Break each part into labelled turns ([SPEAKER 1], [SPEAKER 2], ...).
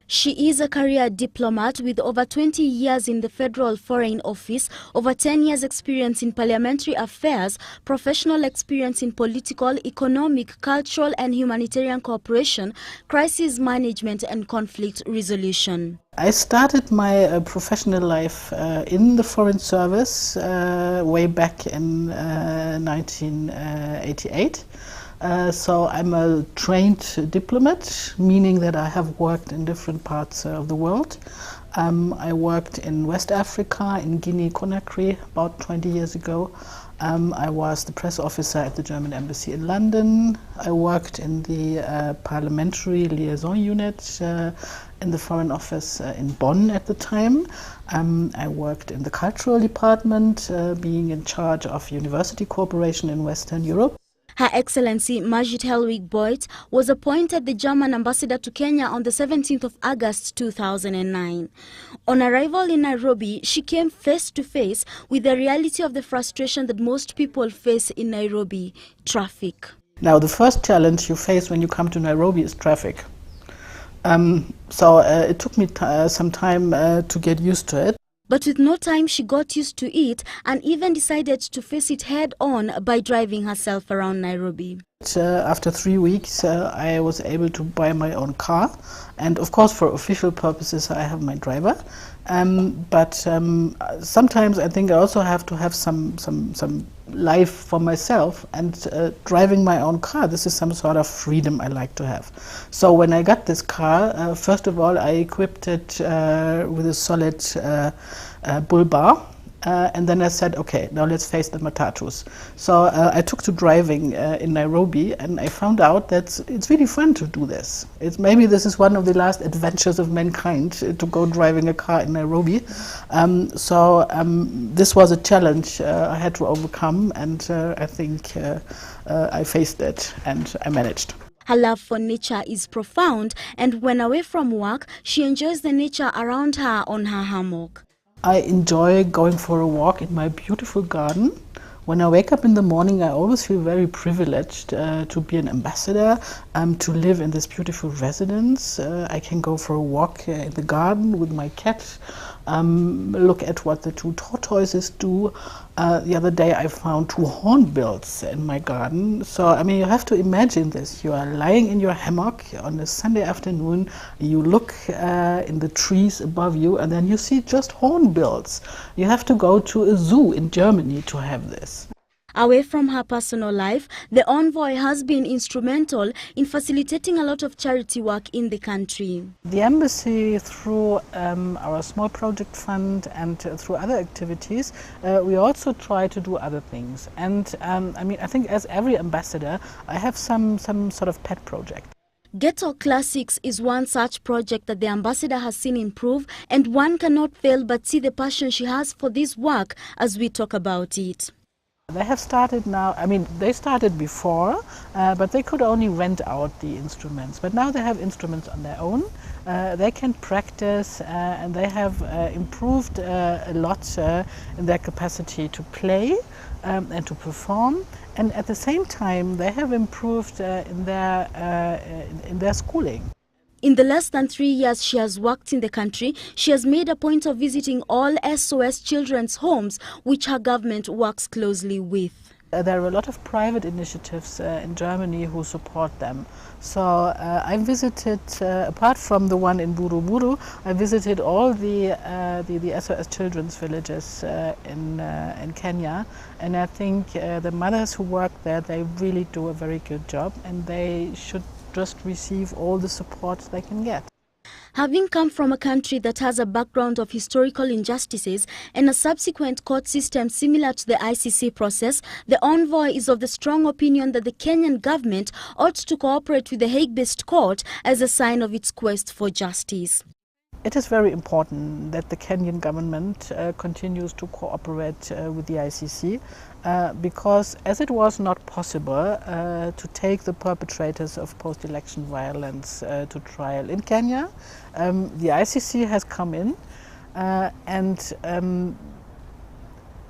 [SPEAKER 1] She is a career diplomat with over 20 years in the Federal Foreign Office, over 10 years experience in parliamentary affairs, professional experience in political, economic, cultural and humanitarian cooperation, crisis management and conflict resolution.
[SPEAKER 2] I started my professional life in the Foreign Service way back in 1988. So I'm a trained diplomat, meaning that I have worked in different parts of the world. I worked in West Africa, in Guinea-Conakry, about 20 years ago. I was the press officer at the German embassy in London. I worked in the parliamentary liaison unit in the Foreign Office in Bonn at the time. I worked in the cultural department, being in charge of university cooperation in Western Europe.
[SPEAKER 1] Her Excellency Margit Hellwig was appointed the German ambassador to Kenya on the 17th of August 2009. On arrival in Nairobi, she came face to face with the reality of the frustration that most people face in Nairobi: traffic.
[SPEAKER 2] Now, the first challenge you face when you come to Nairobi is traffic. So it took me some time to get used to it.
[SPEAKER 1] But with no time, she got used to it and even decided to face it head-on by driving herself around Nairobi.
[SPEAKER 2] After 3 weeks, I was able to buy my own car, and of course for official purposes I have my driver. But sometimes I think I also have to have some life for myself, and driving my own car, this is some sort of freedom I like to have. So when I got this car, first of all I equipped it with a solid bull bar. And then I said, okay, now let's face the matatus. So I took to driving in Nairobi, and I found out that it's really fun to do this. Maybe this is one of the last adventures of mankind, to go driving a car in Nairobi. This was a challenge I had to overcome, and I think I faced it and I managed.
[SPEAKER 1] Her love for nature is profound, and when away from work, she enjoys the nature around her on her hammock.
[SPEAKER 2] I enjoy going for a walk in my beautiful garden. When I wake up in the morning, I always feel very privileged to be an ambassador, to live in this beautiful residence. I can go for a walk in the garden with my cat, look at what the two tortoises do. The other day I found 2 hornbills in my garden. So, I mean, you have to imagine this. You are lying in your hammock on a Sunday afternoon, you look in the trees above you, and then you see just hornbills. You have to go to a zoo in Germany to have this.
[SPEAKER 1] Away from her personal life, the envoy has been instrumental in facilitating a lot of charity work in the country.
[SPEAKER 2] The embassy, through our small project fund and through other activities, we also try to do other things. And I mean, I think as every ambassador, I have some sort of pet project.
[SPEAKER 1] Ghetto Classics is one such project that the ambassador has seen improve, and one cannot fail but see the passion she has for this work as we talk about it.
[SPEAKER 2] They have started now. I mean, they started before, but they could only rent out the instruments. But now they have instruments on their own. They can practice, and they have improved a lot in their capacity to play and to perform. And at the same time, they have improved in their schooling.
[SPEAKER 1] In the less than 3 years she has worked in the country, she has made a point of visiting all SOS children's homes, which her government works closely with.
[SPEAKER 2] There are a lot of private initiatives in Germany who support them. So I visited, apart from the one in Buruburu, I visited all the SOS children's villages in Kenya, and I think the mothers who work there, they really do a very good job, and they should just receive all the support they can get.
[SPEAKER 1] Having come from a country that has a background of historical injustices and a subsequent court system similar to the ICC process, the envoy is of the strong opinion that the Kenyan government ought to cooperate with the Hague-based court as a sign of its quest for justice.
[SPEAKER 2] It is very important that the Kenyan government continues to cooperate with the ICC because as it was not possible to take the perpetrators of post-election violence to trial in Kenya, the ICC has come in and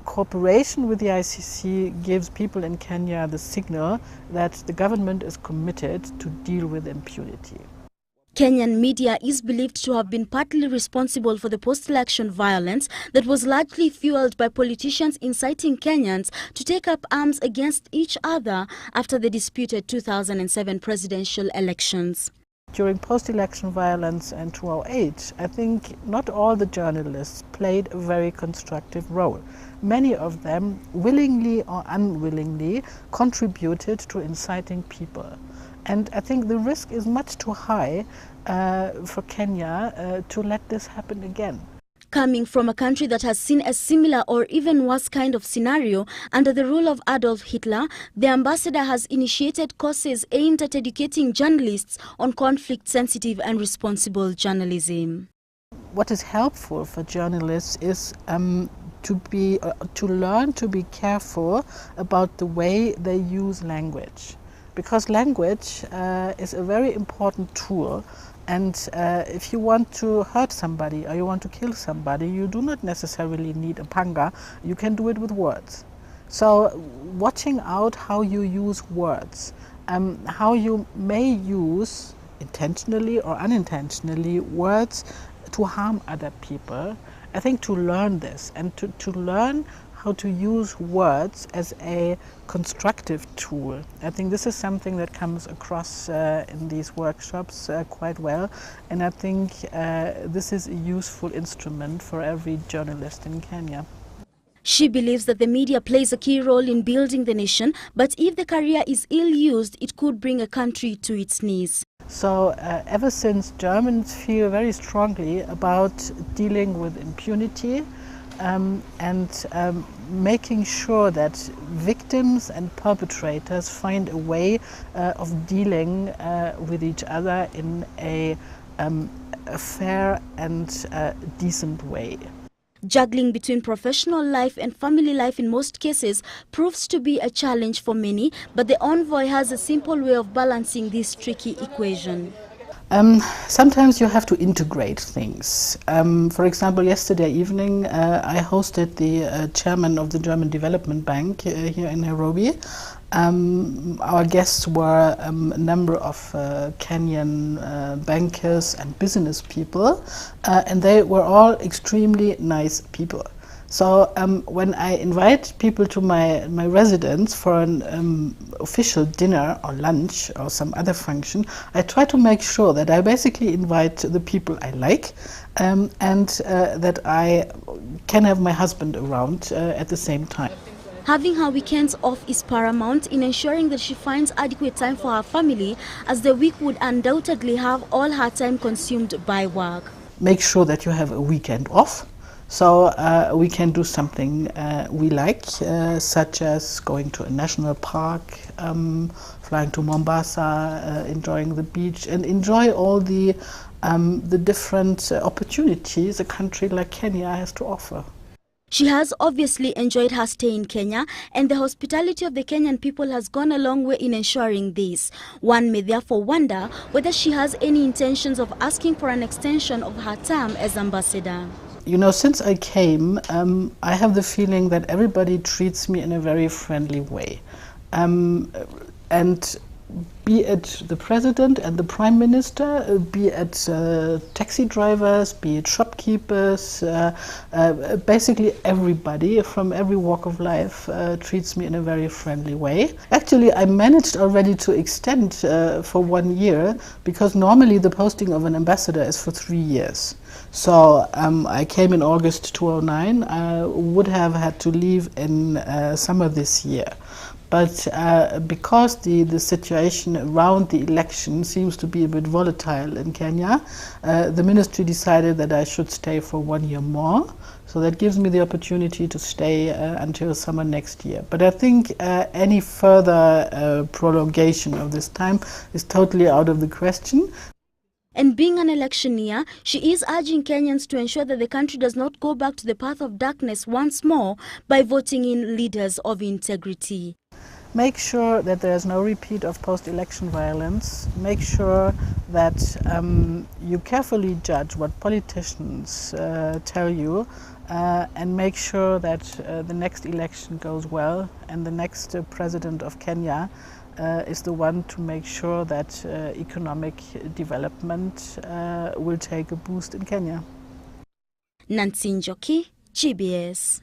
[SPEAKER 2] cooperation with the ICC gives people in Kenya the signal that the government is committed to deal with impunity.
[SPEAKER 1] Kenyan media is believed to have been partly responsible for the post-election violence that was largely fueled by politicians inciting Kenyans to take up arms against each other after the disputed 2007 presidential elections.
[SPEAKER 2] During post-election violence in 2008, I think not all the journalists played a very constructive role. Many of them, willingly or unwillingly, contributed to inciting people. And I think the risk is much too high for Kenya to let this happen again.
[SPEAKER 1] Coming from a country that has seen a similar or even worse kind of scenario under the rule of Adolf Hitler, the ambassador has initiated courses aimed at educating journalists on conflict-sensitive and responsible journalism.
[SPEAKER 2] What is helpful for journalists is to learn to be careful about the way they use language, because language is a very important tool. And if you want to hurt somebody or you want to kill somebody, you do not necessarily need a panga. You can do it with words. So watching out how you use words, how you may use, intentionally or unintentionally, words to harm other people. I think to learn this and to learn how to use words as a constructive tool. I think this is something that comes across in these workshops quite well, and I think this is a useful instrument for every journalist in Kenya.
[SPEAKER 1] She believes that the media plays a key role in building the nation, but if the career is ill-used, it could bring a country to its knees.
[SPEAKER 2] So ever since Germans feel very strongly about dealing with impunity, and making sure that victims and perpetrators find a way of dealing with each other in a fair and decent way.
[SPEAKER 1] Juggling between professional life and family life in most cases proves to be a challenge for many, but the envoy has a simple way of balancing this tricky equation.
[SPEAKER 2] Sometimes you have to integrate things. For example, yesterday evening I hosted the chairman of the German Development Bank here in Nairobi. Our guests were a number of Kenyan bankers and business people, and they were all extremely nice people. So when I invite people to my residence for an official dinner or lunch or some other function, I try to make sure that I basically invite the people I like, and that I can have my husband around at the same time.
[SPEAKER 1] Having her weekends off is paramount in ensuring that she finds adequate time for her family, as the week would undoubtedly have all her time consumed by work.
[SPEAKER 2] Make sure that you have a weekend off. So we can do something we like, such as going to a national park, flying to Mombasa, enjoying the beach, and enjoy all the different opportunities a country like Kenya has to offer.
[SPEAKER 1] She has obviously enjoyed her stay in Kenya, and the hospitality of the Kenyan people has gone a long way in ensuring this. One may therefore wonder whether she has any intentions of asking for an extension of her term as ambassador.
[SPEAKER 2] You know, since I came, I have the feeling that everybody treats me in a very friendly way. And be it the president and the prime minister, be it taxi drivers, be it shopkeepers, basically everybody from every walk of life treats me in a very friendly way. Actually, I managed already to extend for 1 year, because normally the posting of an ambassador is for 3 years. So I came in August 2009. I would have had to leave in summer this year. But because the situation around the election seems to be a bit volatile in Kenya, the ministry decided that I should stay for 1 year more. So that gives me the opportunity to stay until summer next year. But I think any further prolongation of this time is totally out of the question.
[SPEAKER 1] And being an electioneer, she is urging Kenyans to ensure that the country does not go back to the path of darkness once more by voting in leaders of integrity.
[SPEAKER 2] Make sure that there is no repeat of post-election violence. Make sure that you carefully judge what politicians tell you, and make sure that the next election goes well and the next president of Kenya is the one to make sure that economic development will take a boost in Kenya.
[SPEAKER 1] Nancy Njoki, GBS.